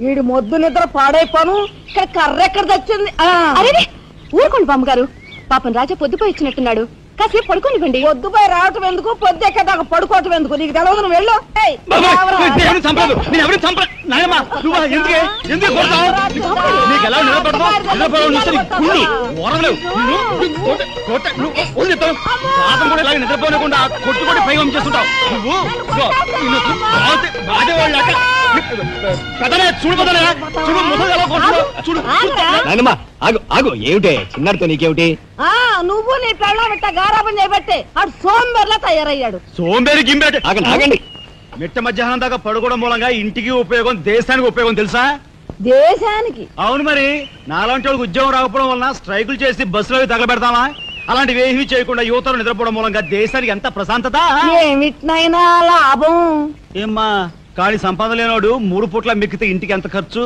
వీడి మొద్దు నిద్ర పాడైపోను. ఇక్కడ కర్ర ఎక్కడ తెచ్చింది? అరే ఊరుకోండి బామ్మగారు, పాపం రాజా పొద్దుపోయి ఇచ్చినట్టున్నాడు, కాసేపు పడుకోనివ్వండి. పొద్దుపై రావటం ఎందుకు, పొద్దు ఎక్కదాకా పడుకోవటం ఎందుకు? నీకు తెలవదు, నువ్వు వెళ్ళు. నిద్రపోనకుండా కొట్టుకొని పైగా చేస్తుంటావు ఏమిటే చిన్నారితో నీకేమిటి? నువ్వు నీ పెళ్ళ పెట్ట గారాబం చేయబట్టే ఆడు సోంబేర్లా తయారయ్యాడు. సోంబేరి గింబేట ఆగండి. మిట్ట మధ్యాహ్నం దాకా పడుకోవడం మూలంగా ఇంటికి ఉపయోగం, దేశానికి ఉపయోగం తెలుసా? దేశానికి? అవును మరి. నాలాంటి వాళ్ళకి ఉద్యోగం రాకపోవడం వలన స్ట్రైకులు చేసి బస్సులో తగలబెడతామా? అలాంటివి ఏమీ చేయకుండా యువతలు నిద్రపోవడం మూలంగా దేశానికి ఎంత ప్రశాంతత. ఏమిటినైనా లాభం ఏమ్మా, కానీ సంపాదన లేనోడు 3 పూట్ల మిక్కితే ఇంటికి ఎంత ఖర్చు?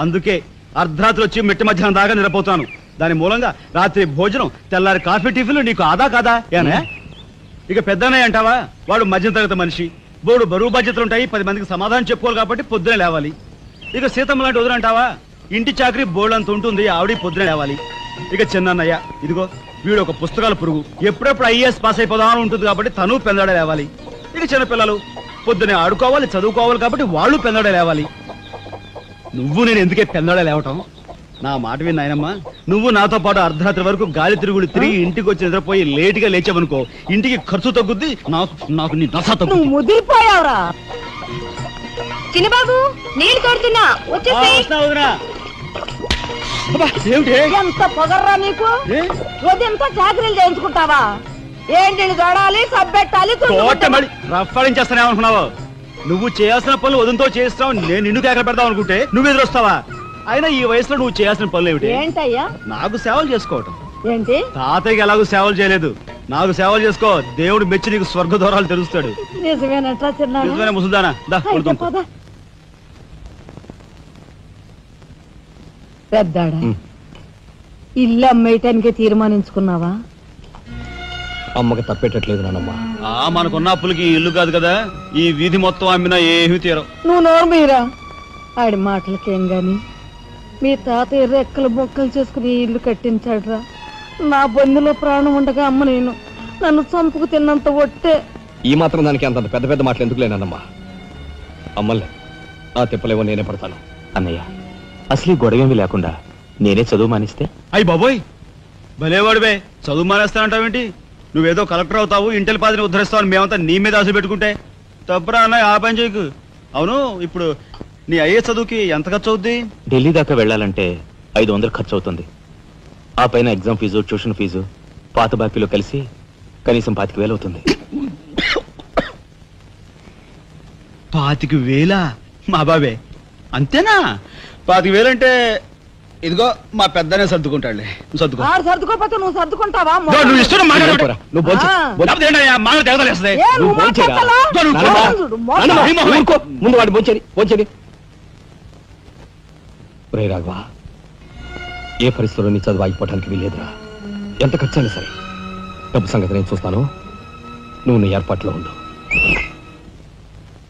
అందుకే అర్ధరాత్రి వచ్చి మిట్ట మధ్యాహ్నం దాకా నిద్రపోతాను. దాని మూలంగా రాత్రి భోజనం, తెల్లారి కాఫీ, టిఫిన్లు నీకు ఆదా కాదా? ఏనా ఇక పెద్దనే అంటావా? వాడు మధ్య తరగతి మనిషి, బోడు బరువు బాధ్యతలు ఉంటాయి, 10 మందికి సమాధానం చెప్పుకోవాలి కాబట్టి పొద్దునే లేవాలి. ఇక సీతమ్మ లాంటి వదులంటావా? ఇంటి చాకరీ బోర్డు అంత ఉంటుంది, ఆవిడ పొద్దునే లేవాలి. ఇక చిన్నయ్య ఇదిగో వీడు ఒక పుస్తకాల పురుగు, ఎప్పుడెప్పుడు ఐఏఎస్ పాస్ అయిపోదామని ఉంటుంది కాబట్టి తను పెందడే లేవాలి. ఇక చిన్నపిల్లలు పొద్దునే ఆడుకోవాలి, చదువుకోవాలి కాబట్టి వాళ్ళు పెందడే లేవాలి. నువ్వు నేను ఎందుకే పెందడే లేవటం? నా మాట విన్నాయనమ్మా, నువ్వు నాతో పాటు అర్ధరాత్రి వరకు గాలి తిరుగుడు తిరిగి ఇంటికి వచ్చి నిద్రపోయి లేటుగా లేచావనుకో, ఇంటికి ఖర్చు తగ్గుద్ది, నాకు నీ దశ తగ్గుద్ది. ముదిరిపోయావురా. చిన్నబాబు నీళ్ళు తోడుతున్నా, ఎంత పొగర్రా నీకు? ఉదయంతో చాకరీలు చేయించుకుంటావా? ఏంటి దొడాలి, సబ్బెట్టాలి, రఫాడించేస్తానేమనుకున్నావు? నువ్వు చేయాల్సిన పనులు ఉదయంతో చేస్తావు, నేను నిన్ను కేకలు పెడతావు అనుకుంటే నువ్వు ఎదురొస్తావా? అయినా ఈ వయసులో నువ్వు చేయాల్సిన పనులు ఏమిటి? ఏంటయ్యా? నాకు సేవలు చేసుకోవటం. ఏంటి? తాతయ్యకి ఎలాగో సేవలు చేయలేదు, నాకు సేవలు చేసుకో. దేవుడు మెచ్చి నీకు స్వర్గ దూరాలు తెలుస్తాడు. నిజమేనట్రా చిన్న? నిజమే ముసుదానా. పెద్దాడా, ఇల్లు అమ్మేయటానికి తీర్మానించుకున్నావా? అమ్మకి తప్పేటట్లేదు నానమ్మా. మనకున్న అప్పులకి ఇల్లు కాదు కదా, ఈ వీధి మొత్తం అమ్మినా ఏమీ తీరం. నువ్వు నోరు మీరా? ఆడి మాటలకేం గాని మీ తాతయ్య రెక్కలు బొక్కలు చేసుకుని ఇల్లు కట్టించాడురా. నా బంధులో ప్రాణం ఉండగా అమ్మ నేను నన్ను చంపుకు తిన్నంత ఒట్టే. ఈ మాత్రం దానికి అంత పెద్ద పెద్ద మాటలు ఎందుకు లేనమ్మా? అమ్మలే ఆ తిప్పలేవో నేనే పడతాను. అన్నయ్య, అసలు గొడవేమీ లేకుండా నేనే చదువు మానిస్తే? అయ్యి బాబోయ్, భలేవాడివే, చదువు మానేస్తానంటావేంటి? నువ్వేదో కలెక్టర్ అవుతావు, ఇంటెల్ పాదిని ఉద్ధరిస్తావు అని మేమంతా నీ మీద ఆశ పెట్టుకుంటే తప్పురా అన్న. ఆ పని చేయకు. అవును, ఇప్పుడు నీ అయ్యే చదువుకి ఎంత ఖర్చు అవుద్ది? ఢిల్లీ దాకా వెళ్ళాలంటే 500 ఖర్చు అవుతుంది. ఆ పైన ఎగ్జామ్ ఫీజు, ట్యూషన్ ఫీజు, పాత బాకీలో కలిసి కనీసం 25,000 అవుతుంది. 25,000? మా బాబే అంతేనా? 25,000 అంటే ఇదిగో మా పెద్దనే సర్దుకుంటాడులే. సర్దుకో. సర్దుకోపోతే నువ్వు సర్దుకుంటావా? నువ్వు ఇష్టం మాట్లాడు. ముందు వాడు బోంచేది. రే రాఘవ, ఏ పరిస్థితుల్లో నీ చదువు ఆగిపోవడానికి వీల్లేదురా. ఎంత ఖర్చైనా సరే డబ్బు సంగతి నేను చూస్తాను, నువ్వు నీ ఏర్పాట్లో ఉండు.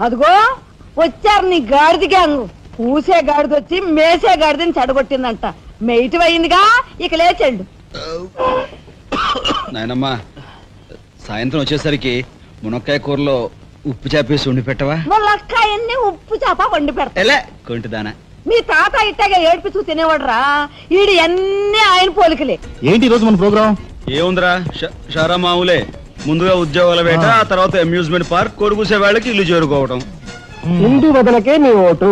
అదిగో వచ్చారు నీ గాడిద గ్యాంగ్. పూసే గాడిద వచ్చి మేసే గాడిదని చెడగొట్టిందంట. మెయిటివ్ అయిందిగా, ఇక లేచండు. నాయనమ్మా, సాయంత్రం వచ్చేసరికి మునక్కాయ కూరలో ఉప్పు చేపేసి వండి పెట్టవా? మునక్కాయన్ని ఉప్పు చేప వండి పెడతా. కొంటిదానా, మీ తాత ఇట్టగా ఏడిపిస్తూ తినేవాడురా. ఈడు అన్ని ఆయన పోలికలే. ఏంటి ఈ రోజు మన ప్రోగ్రాం? ఏముందిరా, షారా మామూలే. ముందుగా ఉద్యోగాల వేట, ఆ తర్వాత అమ్యూజ్మెంట్ పార్క్, కొడుకుసే వాళ్ళకి ఇల్లు చేరుకోవడం. హిందూ వదనకే నీ ఓటు.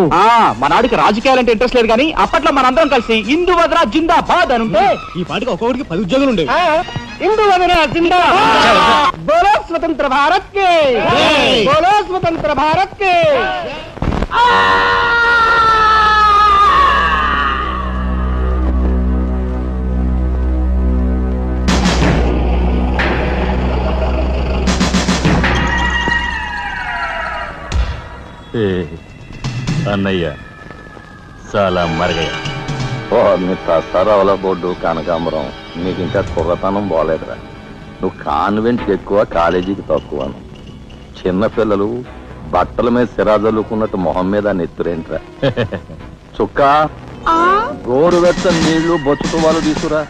మనాడికి రాజకీయాలంటే ఇంట్రెస్ట్ లేదు, కానీ అప్పట్లో మనందరం కలిసి హిందూ వదన జిందాబాద్ అని ఉంటే ఈ పాటికి ఒక్కొక్కడికి 10 ఉద్యోగాలు ఉండేవి. హిందూ వదన జిందాబాద్. బోలో స్వతంత్ర భారత్ కే, బోలో స్వతంత్ర భారత్ కే. అన్నయ్య చాలా మరగయ్య. మీ తస్తారావుల బోర్డు కనకాంబరం, నీకు ఇంకా కుర్రతనం పోలేదురా. నువ్వు కాన్వెంట్కి ఎక్కువ, కాలేజీకి తక్కువను. చిన్నపిల్లలు బట్టల మీద సిరాజల్లుకున్నట్టు మొహం మీద నెత్తురేంట్రా చుక్క గోరువెచ్చని నీళ్లు బొచ్చుతో వాళ్ళు తీసుకురా.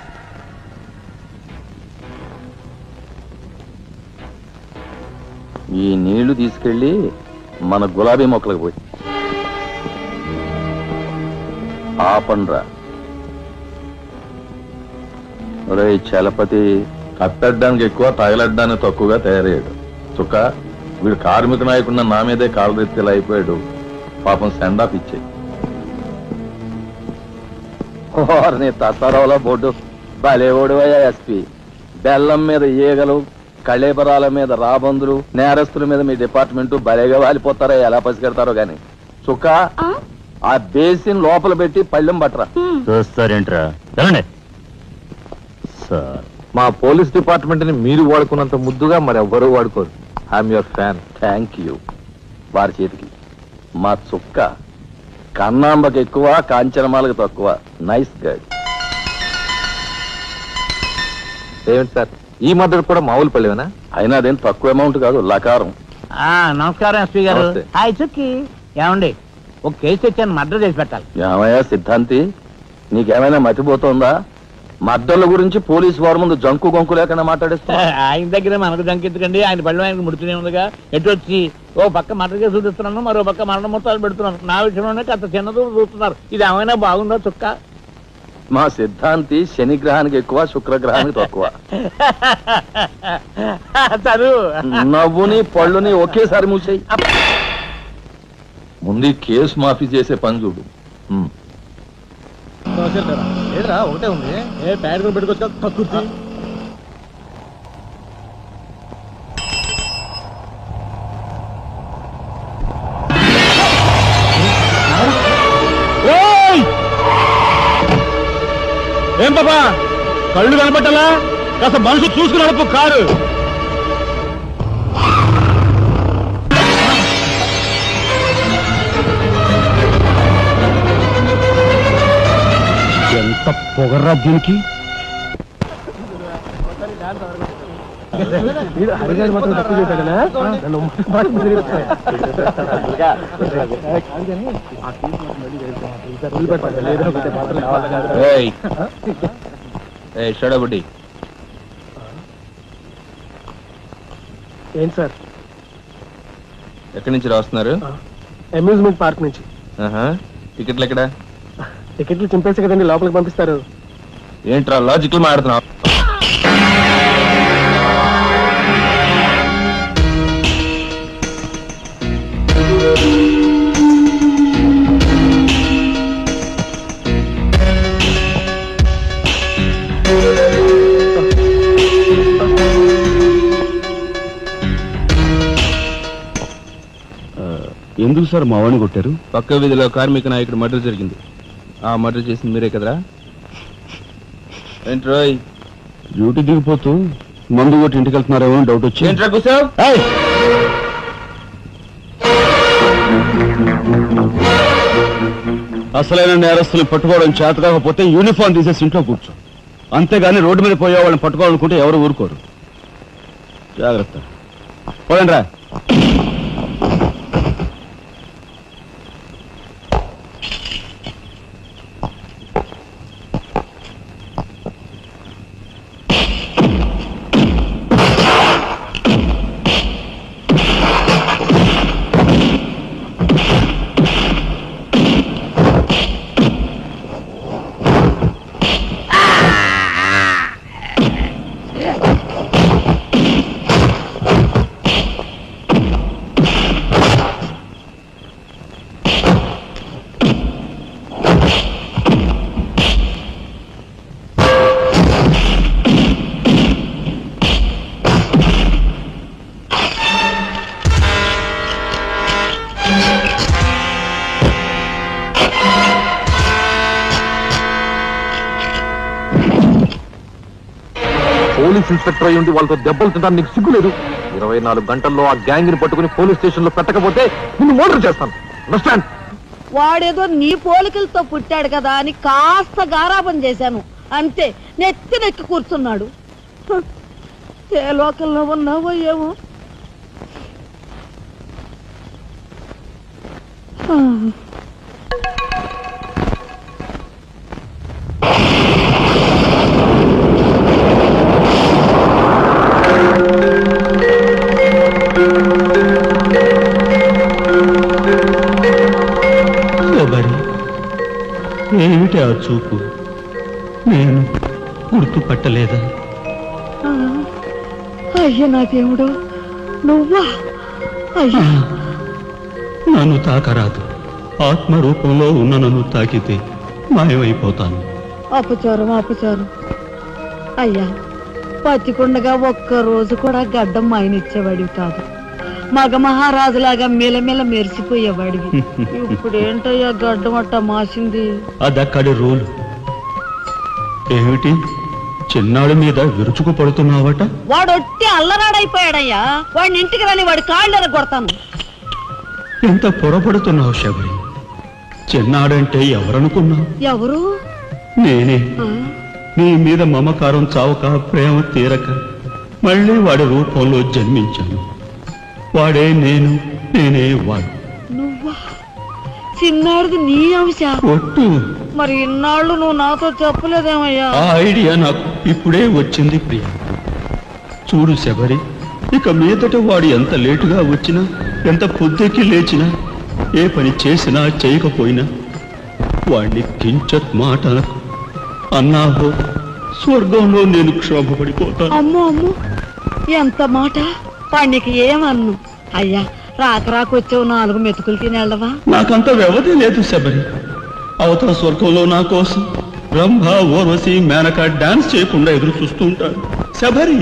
ఈ నీళ్లు తీసుకెళ్ళి మన గులాబీ మొక్కలకు పోయి ఆపండ్రా. ఒరే చలపతి కప్పెట్టడానికి ఎక్కువ తగలడ్డానికి తక్కువగా తయారయ్యాడు. చుక్క వీడు కార్మిక నాయకుడిన నా మీదే కాలరెత్తిలా అయిపోయాడు. పాపం సెండాఫ్ ఇచ్చే నీ తసారావుల బోర్డు బలేవోడువయ్యా ఎస్పీ. బెల్లం మీద ఈగలు, కళేబరాల మీద రాబందులు, నేరస్తుల మీద మీ డిపార్ట్మెంట్ భలేగా వాలిపోతారో ఎలా పసిగడతారో గాని. చుక్క ఆ బేసిన్ లోపల పెట్టి పళ్ళెం పట్టరా. చూస్తారేంట్రా సార్, మా పోలీస్ డిపార్ట్మెంట్ ని మీరు వాడుకున్నంత ముద్దుగా మరి ఎవ్వరూ వాడుకోరు. I'm your fan. Thank you. వారి చేతికి మా చుక్క కన్నాంబకి ఎక్కువ, కాంచనమాలకు తక్కువ. Nice guide. ఏమిటి సార్, ఈ మద్దతు కూడా మామూలు పళ్ళేనా? అయినా అదేం తక్కువ అమౌంట్ కాదు, లకారం. నమస్కారం ఎస్పీ గారు. నమస్తే. హాయ్ చుక్కి. ఏమండి, ఒక కేసు తెచ్చాను, మర్డర్ చేసి పెట్టాలి. ఏమయ్యా సిద్ధాంతి, నీకేమైనా మతిపోతుందా? మద్దళ్ళ గురించి పోలీసు వారి ముందు జంకు గొంకు లేకుండా మాట్లాడేస్తా. ఆయన దగ్గర మనకు జంకెత్తుకండి, ఆయన బళ్ళు ఆయనకు ముడుతూనే ఉందిగా. ఎటు వచ్చి ఓ పక్క మర్డర్ కేసు చూపిస్తున్నాను, మరో పక్క మరణ మొత్తాలు పెడుతున్నాను. నా విషయంలోనే అంత చిన్నదో చూస్తున్నారు. ఇది ఏమైనా బాగుందో చుక్క? మా సిద్ధాంతి శనిగ్రహానికి ఎక్కువ, శుక్రగ్రహానికి తక్కువ. చదువు నవ్వుని పళ్ళుని ఒకేసారి మూసేయి. ముందు కేసు మాఫీ చేసే పని చూడు. ఒకటే ఉంది. ఏ ప్యాడ్ పెట్టుకొచ్చా కక్కుర్తి. ఏం బాబా, కళ్ళు కనపట్టాలా? కాస్త మనసు చూసుకుని నడుపు కారు. ఎంత పొగర్రా దీనికి. షడబుడ్డి ఏంటి సార్? ఎక్కడి నుంచి రాస్తున్నారు? అమ్యూజ్మెంట్ పార్క్ నుంచి. టికెట్లు ఎక్కడ? టికెట్లు చింపేసి కదండి లోపలికి పంపిస్తారు. ఏంట్రా లాజికల్ మాట్లాడుతున్నావు? ఎందుకు సార్ మా వాడిని కొట్టారు? పక్క వీధిలో కార్మిక నాయకుడు మర్డర్ జరిగింది. ఆ మర్డర్ చేసింది మీరే కదరా? ఏంట్రోయ్, డ్యూటీ దిగిపోతూ మందు కొట్టి ఇంటికి వెళ్తున్నారేమో అని డౌట్ వచ్చి. ఏంట్రా కూర్చోవ్? అసలైన నేరస్తులు పట్టుకోవడం చేత కాకపోతే యూనిఫామ్ తీసేసి ఇంట్లో కూర్చో. అంతేగాని రోడ్డు మీద పోయే వాళ్ళని పట్టుకోవాలనుకుంటే ఎవరు ఊరుకోరు. జాగ్రత్త. పోదండి రా. పోలీస్ ఇన్స్పెక్టర్ అయ్యి ఉండి వాళ్ళతో దెబ్బలు తింటాను, నీకు సిగ్గు లేదు? 24 గంటల్లో ఆ గ్యాంగ్ ని పట్టుకుని పోలీస్ స్టేషన్ లో పెట్టకపోతే నిన్ను మర్డర్ చేస్తాను. అండర్స్టాండ్? వాడేదో నీ పోలికలతో పుట్టాడు కదా అని కాస్త గారాబం చేశాను అంతే. నెత్తి కూర్చున్నాడు. ఏ లోకల్లో ఉన్నావో ఏమో. ఏమిటి ఆ చూపు? నేను గుర్తుపట్టలేదా? అయ్య నా దేవుడు, నువ్వా? అయ్యా, నన్ను తాకరాదు. ఆత్మరూపంలో ఉన్న నన్ను తాకితే మాయమైపోతాను. అపచారం అపచారం. అయ్యా, పచ్చికుండగా ఒక్క రోజు కూడా గడ్డం మాయనిచ్చేవాడివి కాదు. మగ మహారాజులాగా మెలమెల మెరిసిపోయేవాడివి. ఇప్పుడేంటయ్యా గడ్డం అట్ట మాసింది? అదక్కడి రూలు. ఏమిటి చిన్నాడి మీద విరుచుకు పడుతున్నావట? వాడు ఒట్టి అల్లరాడైపోయాడయ్యా. వాడిని ఇంటికి రాని వాడి కాళ్ళని కొడతాను. ఎంత పొరపడుతున్నావు శబరి? చిన్నాడంటే ఎవరనుకున్నావు? ఎవరు? నేనే. నీ మీద మమకారం చావక, ప్రేమ తీరక మళ్ళీ వాడి రూపంలో జన్మించాను. వాడే నేను, నేనే వాడు. నువ్వా? చిన్నాడిది నీ అంశ? ఒట్టు. మరి ఇన్నాళ్ళు నువ్వు నాతో చెప్పలేదేమయ్యా? ఆ ఐడియా నాకు ఇప్పుడే వచ్చింది ప్రియ. చూడు శబరి, ఇక మీదట వాడు ఎంత లేటుగా వచ్చినా, ఎంత పొద్దుకి లేచినా, ఏ పని చేసినా చేయకపోయినా వాడిని కించత్ మాట అన్నాహో స్వర్గంలో నేను క్షోభపడిపోతాను. అమ్మో అమ్మో, ఎంత మాట! వాడికి ఏమన్ను? అయ్యా, రాకొచ్చావు 4 మెతుకులు తినేళ్ళవా? నాకంత వ్యవధి లేదు శబరి. అవతల స్వర్గంలో నా కోసం రంభ, ఊర్వశి, మేనక డాన్స్ చేయకుండా ఎదురు చూస్తూ ఉంటారు. శబరి,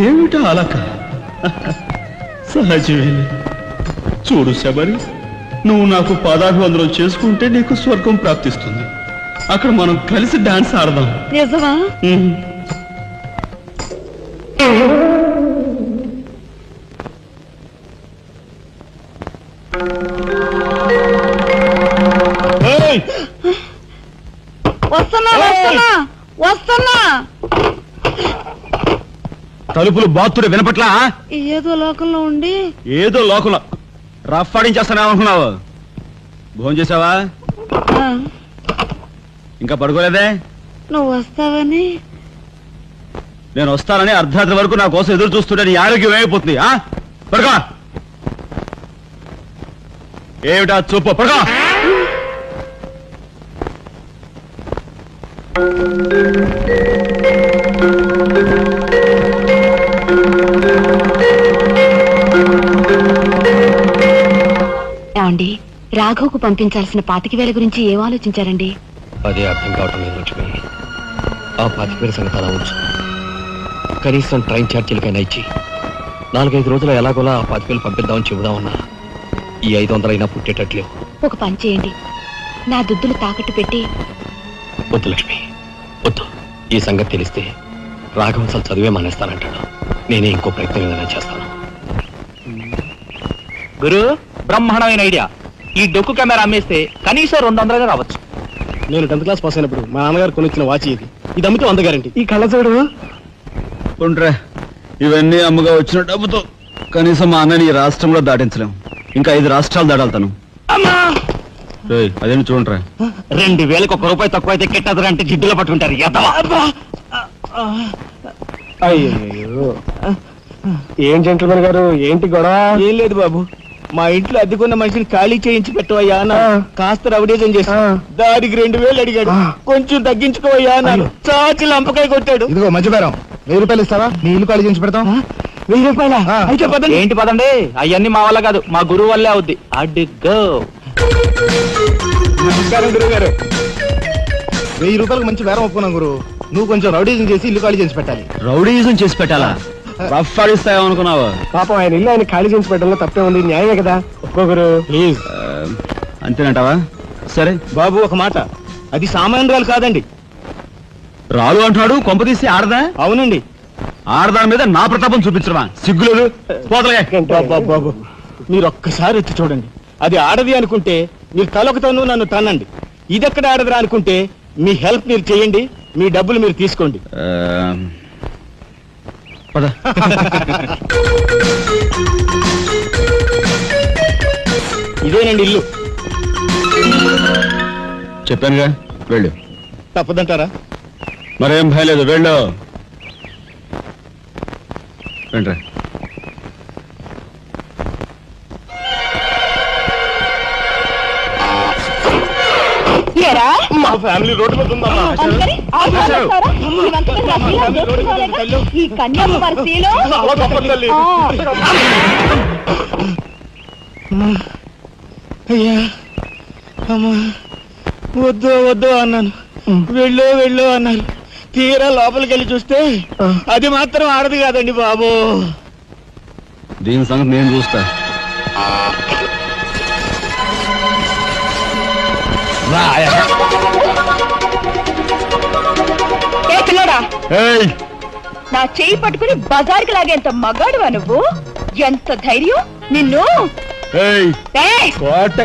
ఏమిటా అలక? సహజమే. చూడు శబరి, నువ్వు నాకు పాదాభివందనం చేసుకుంటే నీకు స్వర్గం ప్రాప్తిస్తుంది. అక్కడ మనం కలిసి డాన్స్ ఆడదాం. నిజమా? వస్తున్నా వస్తున్నా వస్తున్నా. తలుపులు బాత్తుడు వినపట్లా? ఏదో లోకంలో ఉండి ఏదో లోకంలో రఫ్ ఆడించేస్తానేమనుకున్నావు? భోజనం చేసావా? ఆ, ఇంకా పడుకోలేదే? నువ్వు వస్తావని. నేను వస్తానని అర్ధరాత్రి వరకు నా కోసం ఎదురు చూస్తుంటే నీ ఆరోగ్యం ఏమైపోతుంది? పడుకో. ఏమిటా చూపు? పడుకో. ఏమండి, రాఘవ్కు పంపించాల్సిన 25,000 గురించి ఏం ఆలోచించారండి? అదే అర్థం కావటం లేదు లక్ష్మి. ఆ 25,000 సంగతి అలా ఉంచు. కనీసం ట్రైన్ ఛార్జీలకైనా ఇచ్చి 4-5 రోజులు ఎలాగోలా ఆ 25,000 పంపిద్దామని చెబుదామన్నా ఈ 500 అయినా పుట్టేటట్లేవు. ఒక పని చేయండి, నా దుద్దులు తాకట్టు పెట్టి. వద్దు లక్ష్మి, వద్దు. ఈ సంగతి తెలిస్తే రాఘవ అసలు చదివే మానేస్తానంటాడు. నేనే ఇంకో ప్రయత్నం ఏదైనా చేస్తాను. గురు, బ్రహ్మాండమైన ఐడియా. ఈ డొక్కు కెమెరా అమ్మేస్తే కనీసం 200 రావచ్చు. నేను 10th క్లాస్ పాస్ అయినప్పుడు మా నాన్నగారు కొనిచ్చిన వాచ్ ఇది. ఇది అమ్మితే 100 గ్యారెంటీ. ఈ కళ్ళజోడు ఉండ్రా, ఇవన్నీ అమ్మగా వచ్చిన డబ్బుతో కనీసం మా అన్నని ఈ రాష్ట్రంలో దాటించలేం. ఇంకా 5 రాష్ట్రాలు దాడాలతాను. అదేమి చూడరా. 2,000కి 1 రూపాయి తక్కువ అయితే కెట్టదురంటే జిడ్డులో పట్టుకుంటారు. అయ్యో, ఏం జెంట్లమన్ గారు, ఏంటి గొడవ? ఏం లేదు బాబు, మా ఇంట్లో అద్దెకున్న మనిషిని ఖాళీ చేయించి పెట్టవయ్యా అన్న. కాస్త రవిడేజం చేసి దానికి 2,000 అడిగాడు. కొంచెం తగ్గించుకోవయ్యా అన్నాను. చాచి లంపకాయ కొట్టాడు. ఇదిగో మధ్య బేరం, 1000 రూపాయలు ఇస్తావా? నీ ఇల్లు ఖాళీ చేయించి పెడతాం. 1000 రూపాయల? అయితే పదండి. ఏంటి పదండి, అవన్నీ మా వల్ల కాదు, మా గురువు వల్లే అవుద్ది. అడ్డుగో. నమస్కారం గురువు గారు. 1000 రూపాయలకు మంచి బేరం ఒప్పుకున్నాం గురు. నువ్వు కొంచెం రౌడీజం చేసి ఇల్లు ఖాళీ చేసి పెట్టాలి. రౌడీజం చేసి పెట్టాలా? రఫ్ ఆడిస్తాయేమనుకున్నావా? పాపం ఆయన ఇల్లు ఆయన ఖాళీ చేసి పెట్టడంలో తప్పే ఉంది. న్యాయమే కదా, ఒప్పుకో గురు ప్లీజ్. అంతేనంటావా? సరే బాబు, ఒక మాట, అది సామాన్యురాలు కాదండి. రాలు అంటున్నాడు. కొంపదీసి ఆడదా? అవునండి. ఆడదాని మీద నా ప్రతాపం చూపించడమా? సిగ్గులేదు. పోతలే. బాబు, మీరు ఒక్కసారి వచ్చి చూడండి. అది ఆడది అనుకుంటే మీరు తలొకతోనూ నన్ను తన్నండి. ఇదెక్కడ ఆడదురా అనుకుంటే మీ హెల్ప్ మీరు చేయండి, మీ డబ్బులు మీరు తీసుకోండి. ఇదేనండి ఇల్లు. చెప్పానుగా వెళ్ళు. తప్పదంటారా? మరేం భయం లేదు, వెళ్ళు. రండి. ఏరా మా ఫ్యామిలీ రోడ్డు మీద ఉందమ్మా. అందుకని ఆ చేస్తారా? నీవంతా నా శీలం దోచుకోలేక ఈ కన్యాకుమారి శీలం. చాలా తప్పదు తల్లి. అయ్యా అమ్మా, వద్దు వద్దు అన్నాను, వెళ్ళు వెళ్ళు అన్నారు. తీరా లోపలికి వెళ్ళి చూస్తే అది మాత్రం ఆడదు కాదండి బాబు. దీని సంగతి నేను చూస్తా. ఏ పిల్లడా, ఏయ్, నా చేయి పట్టుకుని బజార్కి లాగేంత మగాడువా నువ్వు? ఎంత ధైర్యం నిన్ను! ఏయ్, ఏయ్! కోట.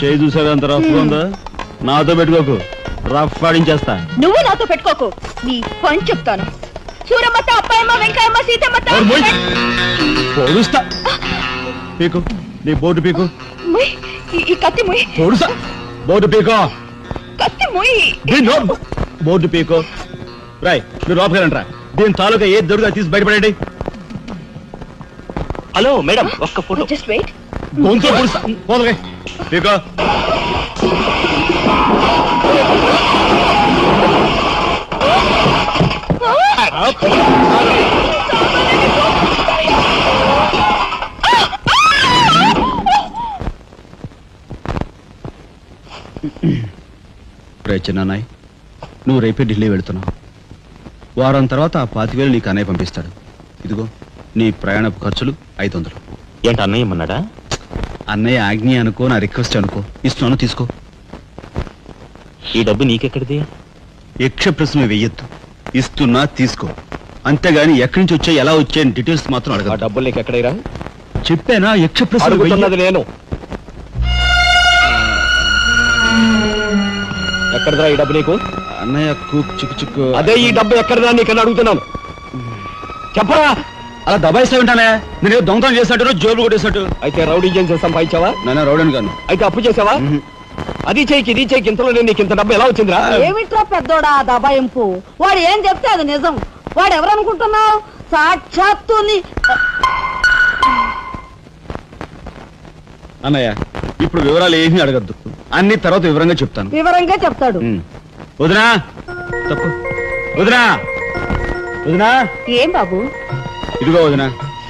చేయి చూసావు ఎంత రఫ్ ఉందా? నాతో పెట్టుకోకు, రఫ్ ఆడించేస్తా. నువ్వు నాతో పెట్టుకోకు, నీ పని చెప్తాను. సూరమ్మత, అప్పాయమ్మ, వెంకాయమ్మ, సీతమ్మత. పొడుస్తా. పీకు, నీ బోర్డు పీకు. ముయ్, ఈ కత్తి ముయ్. పొడుస్తా. బోర్డు పీకో. కత్తి ముయ్. బోర్డు పీకో. రాయ్, మీరు లోపలికి రండి రా. దీని తాలూకా ఏది దొరుకుతా తీసి బయటపడండి. హలో మేడం, ఒక్క ఫోటో. Just wait. గొంతు పొడుస్తా. పోదలే పీకో. చిన్నాయ్, నువ్వు రేపే ఢిల్లీ వెళుతున్నావు. వారం తర్వాత ఆ 25,000 నీకు అన్నయ్య పంపిస్తాడు. ఇదిగో నీ ప్రయాణపు ఖర్చులు 500. ఏంటి అన్నయ్య ఏమన్నాడా? అన్నయ్య ఆజ్ఞ అనుకో, నా రిక్వెస్ట్ అనుకో. ఇస్తున్నాను, తీసుకో. ఈ డబ్బు నీకెక్కడిది? యక్ష ప్రశ్న వెయ్యొద్దు. ఇస్తున్నా, తీసుకో. అంతేగాని ఎక్కడి నుంచి వచ్చాయి, ఎలా వచ్చాయని డీటెయిల్స్ మాత్రం ఆ అడగ. డబ్బులు నీకు ఎక్కడైరా? చెప్పానా, యక్ష ప్రశ్న అడుగుతున్నది నేను. ఎక్కడదా ఈ డబ్బు నీకు? అన్నయ్య చిక్కు చిక్కు. అదే ఈ డబ్బు ఎక్కడదా నీకని అడుగుతున్నాను. చెప్పరా? అలా దబాయిస్తా ఉంటానే. నేను దొంగతనం చేసినట్టు, జోబులు కొట్టేసినట్టు. అయితే రౌడీ చేసి సంపాదించావా? నాన్న రౌడన్ గాను. అయితే అప్పు చేసావా? అది చేయికి ఇది చేయికి ఇంతలో నేను నీకు ఇంత డబ్బు ఎలా వచ్చిందిరా? ఏమిట్రా పెద్దోడా దబాయింపు? వాడు ఏం చెప్తే అది నిజం. వాడు ఎవరనుకుంటున్నావు? సాక్షాత్తు అన్నయ్య, ఇప్పుడు వివరాలు ఏమీ అడగద్దు. అన్ని తర్వాత వివరంగా చెప్తాను. వివరంగా చెప్తాడు. వదినా, తప్పు. వదినా, వదినా. ఏం బాబు? ఇదిగో వదినా,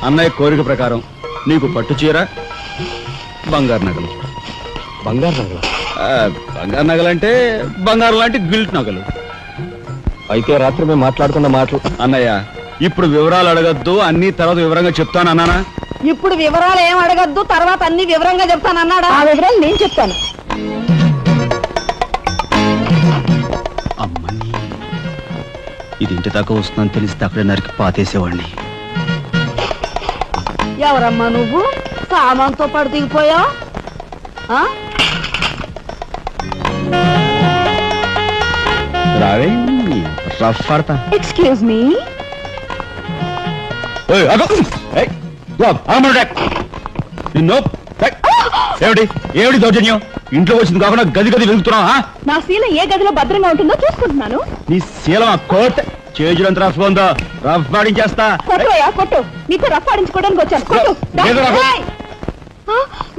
అన్నయ్య కోరిక ప్రకారం నీకు పట్టు చీర, బంగారు నగలు. బంగారు నగలు? బంగారు నగలంటే బంగారు లాంటి గిల్ట్ నగలు. అయితే రాత్రి మేము మాట్లాడుకున్న మాటలు. అన్నయ్య, ఇప్పుడు వివరాలు అడగద్దు, అన్ని తర్వాత వివరంగా చెప్తాను అన్నానా? ఇప్పుడు వివరాలు ఏం అడగద్దు, తర్వాత అన్ని వివరంగా చెప్తానన్నాడా? ఆ వివరాలు నేను చెప్తాను. అమ్మని, ఇది ఇంటి దాకా వస్తుందని తెలిస్తే అక్కడే నరికి పాతేసేవాడిని. ఎవరమ్మా నువ్వు? సామాన్తో పాటు దిగిపోయావు. రావే, రఫ్ ఆడతా. Excuse me. ఏమిటి ఏమిటి దౌర్జన్యం? ఇంట్లో వచ్చింది కాకుండా గది గది వెలుగుతున్నావా? నా శీలం ఏ గదిలో భద్రంగా ఉంటుందో చూసుకుంటున్నాను. నీ శీలం ఆ కోట్ చేజులంత రఫ్ ఉందో, రఫ్ ఆడించేస్తా. కొట్టుయా కొట్టు, నీతో రఫ్ ఆడించుకోవడానికి వచ్చాను. కొట్టు. లేదు నాకు.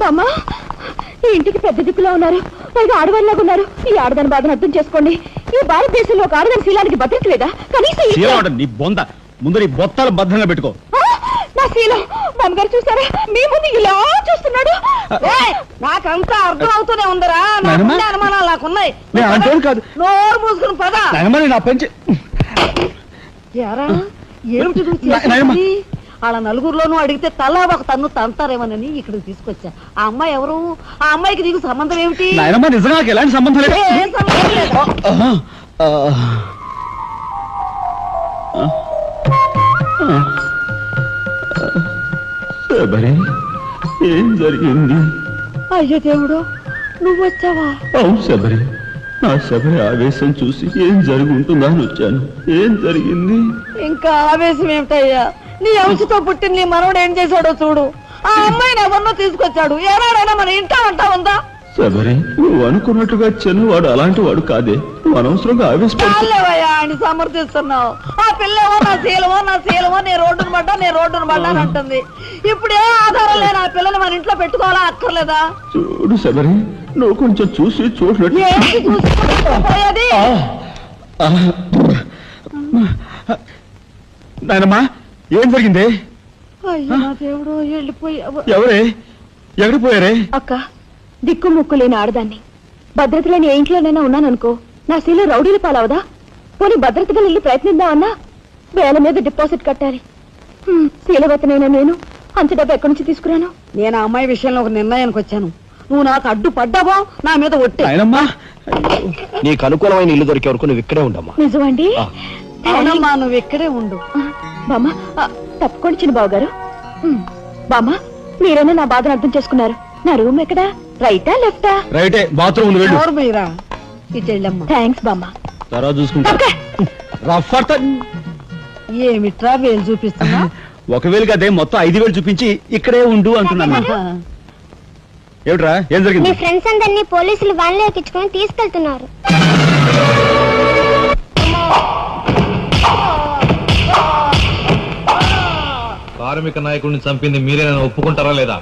బామ్మ, ఈ ఇంటికి పెద్ద దిక్కులో ఉన్నారు, పైగా ఆడవాళ్ళలాగా ఉన్నారు. ఈ ఆడదాని బాధను అర్థం చేసుకోండి. ఈ భారతదేశంలో ఒక ఆడదాని శీలానికి భద్రత లేదా? కనీసం శీలం అంటే నీ బొంద. ముందు నీ బొత్తాలు భద్రంగా పెట్టుకో. నా శీలం బామ్మగారు చూసారా? మీ ముందు ఇలా చూస్తున్నాడు. నాకంతా అర్థం అవుతూనే ఉందిరా. నాయనమ్మ? అనుమానాలు నాకున్నాయి. నేను అంటేం కాదు. నోరు మూసుకుని పద. నా పెంచి ఎరా, ఏమిటి నువ్వు నాయనమ్మ. చేసేది? వాళ్ళ నలుగురిలోనూ అడిగితే తలా ఒక తన్ను తంతారేమోనని ఇక్కడికి తీసుకొచ్చా. ఆ అమ్మాయి ఎవరు? ఆ అమ్మాయికి నీకు సంబంధం ఏమిటి? నాయనమ్మ, నిజంగా నాకు ఎలాంటి సంబంధం లేదు. ఏం సంబంధం లేదా? శబరి, ఏం జరిగింది? అయ్యో దేవుడు, నువ్వు వచ్చావా? అవును శబరి, నా శబరి ఆవేశం చూసి ఏం జరుగుతుందా అని వచ్చాను. ఏం జరిగింది? ఇంకా ఆవేశం ఏమిటయ్యా? నీ అంశతో పుట్టిన నీ మనవడు ఏం చేశాడో చూడు. ఆ అమ్మాయిని ఎవరినో తీసుకొచ్చాడు. ఏనాడైనా మన ఇంటా అంటా ఉందా? సరే నువ్వు అనుకున్నట్టుగా చిన్నవాడు అలాంటి వాడు కాదే. నువ్వు అనవసరంగా ఆవేశపడు. చాలేవయ్యా ఆయన సమర్థిస్తున్నావు. ఆ పిల్లేమో నా శీలమో నేను రోడ్డును పడ్డా అని అంటుంది. ఇప్పుడు ఏ ఆధారం లేని ఆ పిల్లని మన ఇంట్లో పెట్టుకోవాలా అక్కర్లేదా? చూడు శబరి, నువ్వు కొంచెం చూసి చూడలేదు. ఏంటి చూసుకోపోయేది? నాయనమ్మా, ఏం జరిగింది? అయ్యో నా దేవుడు, వెళ్ళిపోయావు. ఎవరే? ఎక్కడికి పోయారే? అక్క, దిక్కు ముక్కు లేని ఆడదాన్ని, భద్రత లేని ఏ ఇంట్లోనైనా ఉన్నాననుకో, నా శీల రౌడీలు పాలవదా? పోనీ భద్రతగా వెళ్ళి ప్రయత్నిద్దామన్నా వేల మీద డిపాజిట్ కట్టాలి. శీలవతనైనా నేను అంత డబ్బు ఎక్కడి నుంచి తీసుకురాను? నేను ఆ అమ్మాయి విషయంలో ఒక నిర్ణయానికి వచ్చాను. నువ్వు నాకు అడ్డు పడ్డావో నా మీద ఒట్టే. నాయనమ్మా, నీకు అనుకూలమైన ఇల్లు దొరికే వరకు నువ్వు ఇక్కడే ఉండమ్మా. నిజమండి? అవునమ్మా, నువ్వు ఇక్కడే ఉండు. బామ్మ, తప్పుకోండి చిన్న బాబు గారు. బామ్మ, మీరైనా నా బాధను అర్థం చేసుకున్నారు. నా రూమ్ ఎక్కడా? రైటా లెఫ్టా? రైటే, బాత్రూమ్ ఉంది, వెళ్ళు. ఎవరు మీరా? ఇటు వెళ్ళమ్మా. థ్యాంక్స్ బామ్మ. తర్వాత చూసుకుంటా. రఫ్ ఏమిట్రా వేలు చూపిస్తున్నా? ఒకవేళ అదే మొత్తం 5,000 చూపించి ఇక్కడే ఉండు అంటున్నాను. ఏమిట్రా, ఏం మీ జరిగింది? ఫ్రెండ్స్ అందరినీ పోలీసులు వ్యాన్లో ఎక్కించుకొని తీసుకెళ్తున్నారు. కార్మిక నాయకుడిని చంపింది మీరేనా ఒప్పుకుంటారా లేదా?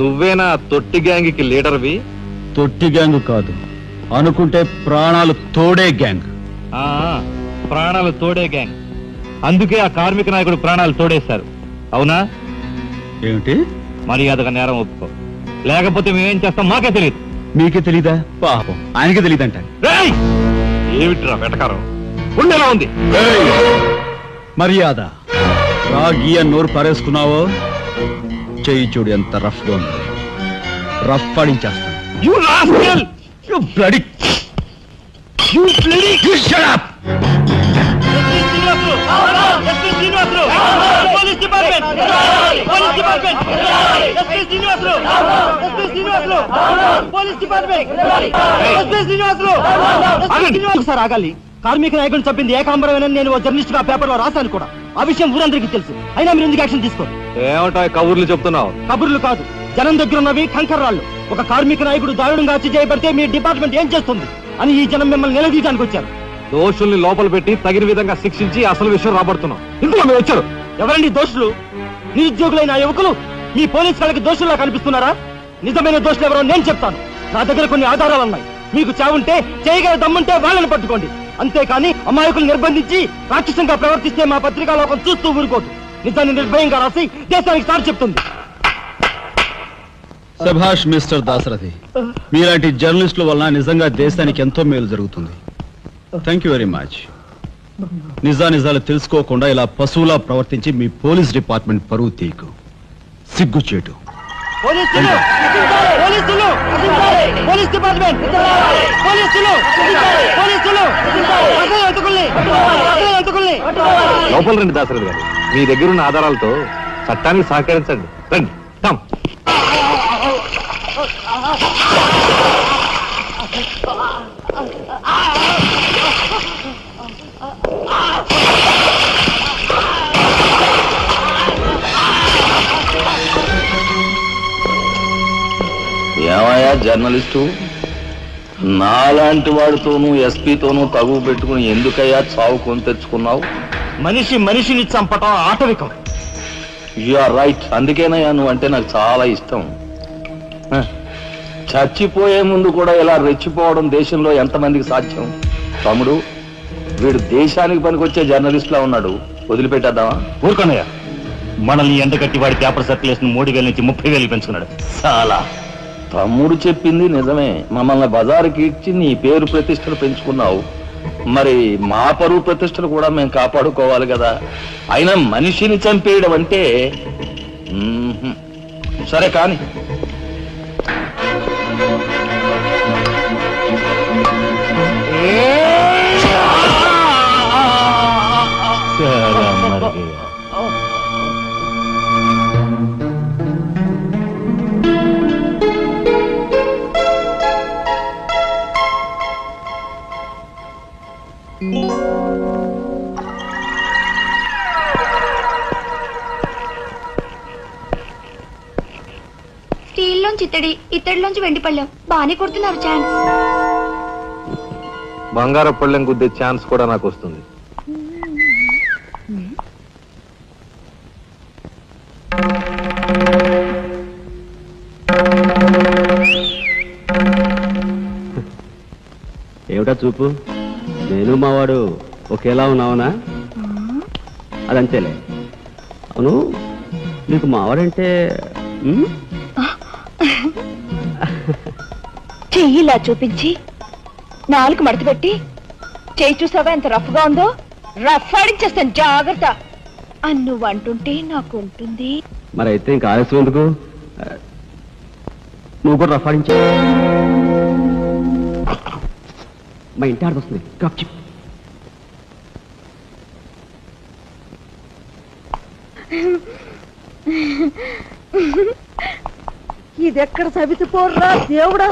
నువ్వేనా తొట్టి గ్యాంగ్కి లీడర్వి? తొట్టి గ్యాంగ్ కాదు, అనుకుంటే ప్రాణాలు తోడే గ్యాంగ్. ప్రాణాలు తోడే గ్యాంగ్. అందుకే ఆ కార్మిక నాయకుడు ప్రాణాలు తోడేశారు, అవునా? ఏమిటి? మర్యాదగా నేరం ఒప్పుకో, లేకపోతే మేమేం చేస్తాం మాకే తెలియదు. మీకే తెలీదా? పాపం ఆయనకే తెలియదంట. ఏమిట్రా వెటకారం? ఉండేలా ఉంది. మర్యాద రాగి అని నోరు పారేసుకున్నావో చెయ్యి చూడు ఎంత రఫ్ గా ఉంది. Rough పాడించేస్తాను. You rascal! You bloody... You shut up! ఒకసారి ఆగాలి. కార్మిక నాయకుడిని చెప్పింది ఏకాంబరమేనని నేను జర్నలిస్ట్ గా పేపర్ లో రాశాను కూడా. ఆ విషయం ఊరందరికీ తెలుసు. అయినా మీరు ఎందుకు యాక్షన్ తీసుకోరు? ఏమంటా కబుర్లు చెప్తున్నావు? కబుర్లు కాదు, జనం దగ్గర ఉన్నవి కంకర్రాళ్ళు. ఒక కార్మిక నాయకుడు దారుణంగా హత్య చేయబడితే మీ డిపార్ట్మెంట్ ఏం చేస్తుంది అని ఈ జనం మిమ్మల్ని నిలదీయడానికి వచ్చారు. దోషుల్ని లోపల పెట్టి తగిన విధంగా శిక్షించి అసలు విషయం రాబడుతున్నాం. ఇందులో మీరు వచ్చారు. ఎవరండి దోషులు? నిరుద్యోగులైన ఆ యువకులు మీ పోలీసు వాళ్ళకి దోషుల్లా కనిపిస్తున్నారా? నిజమైన దోషులు ఎవరో నేను చెప్తాను. నా దగ్గర కొన్ని ఆధారాలు ఉన్నాయి. మీకు చావుంటే చేయగల దమ్ముంటే వాళ్ళని పట్టుకోండి. అంతేకాని అమాయకులు నిర్బంధించి రాక్షసంగా ప్రవర్తిస్తే మా పత్రికా లోకం చూస్తూ ఊరుకోదు. నిజాన్ని నిర్భయంగా రాసి దేశానికి సార్ చెప్తుంది. సభాష్ మిస్టర్ దాశరథి, మీలాంటి జర్నలిస్టుల వల్ల నిజంగా దేశానికి ఎంతో మేలు జరుగుతుంది. Thank you very much. నిజాలు తెలుసుకోకుండా ఇలా పశువులా ప్రవర్తించి మీ పోలీస్ డిపార్ట్మెంట్ పరువు తీకు. సిగ్గుచేటు. పోలీసులు! పోలీసులు! Police department! పోలీసులు! పోలీసులు! అసలు ఎత్తుకుల్ని! అసలు ఎత్తుకుల్ని! లోపల రండి దాసరథి గారు, మీ దగ్గరున్న ఆధారాలతో చట్టానికి సహకరించండి. రండి. కమ్. ఏమయ్యా జర్నలిస్టు, నాలాంటి వాడితోనూ ఎస్పీతోనూ తగువ పెట్టుకుని ఎందుకయ్యా చావు కొని తెచ్చుకున్నావు? మనిషిని చంపటం ఆటవికం. You are right. అందుకేనయ్యా నువ్వు అంటే నాకు చాలా ఇష్టం. చచ్చిపోయే ముందు కూడా ఇలా రెచ్చిపోవడం దేశంలో ఎంతమందికి సాధ్యం? తమ్ముడు, వీడు దేశానికి పనికొచ్చే జర్నలిస్ట్లా ఉన్నాడు. వదిలిపెట్టేద్దామా? ఊరుకోనయ్యా, మనల్ని ఎండగట్టి వాడి పేపర్ సర్క్యులేషన్ 3,000 నుంచి 30,000 పెంచుకున్నాడు. చాలా. తమ్ముడు చెప్పింది నిజమే. మమ్మల్ని బజారుకి ఇచ్చి నీ పేరు ప్రతిష్టలు పెంచుకున్నావు. మరి మా పరువు ప్రతిష్టలు కూడా మేము కాపాడుకోవాలి కదా. అయినా మనిషిని చంపేయడం అంటే సరే కానీ స్టీల్లోంచి ఇత్తడిలోంచి వెండి పళ్ళెం బాగానే కొడుతున్నారు ఛాన్స్. బంగారు పళ్ళెం గుద్దే ఛాన్స్ కూడా నాకు వస్తుంది. ఏమిటా చూపు? నేను మావాడు ఒకేలా ఉన్నావునా? అదంతేలే. అవును, నీకు మావాడంటే చెయ్యిలా చూపించి నాలుగు మడత పెట్టి చెయ్యి చూసావా ఎంత రఫ్ గా ఉందో? రఫ్ ఆడించేస్తాను, జాగ్రత్త. నువ్వు అంటుంటే నాకు ఉంటుంది. మరి అయితే ఇంకా ఆలస్యం ఎందుకు? నువ్వు కూడా రఫాడించా. మా ఇంటి ఆడొస్తుంది. ఇది ఎక్కడ సవితి పోర్రా దేవుడా.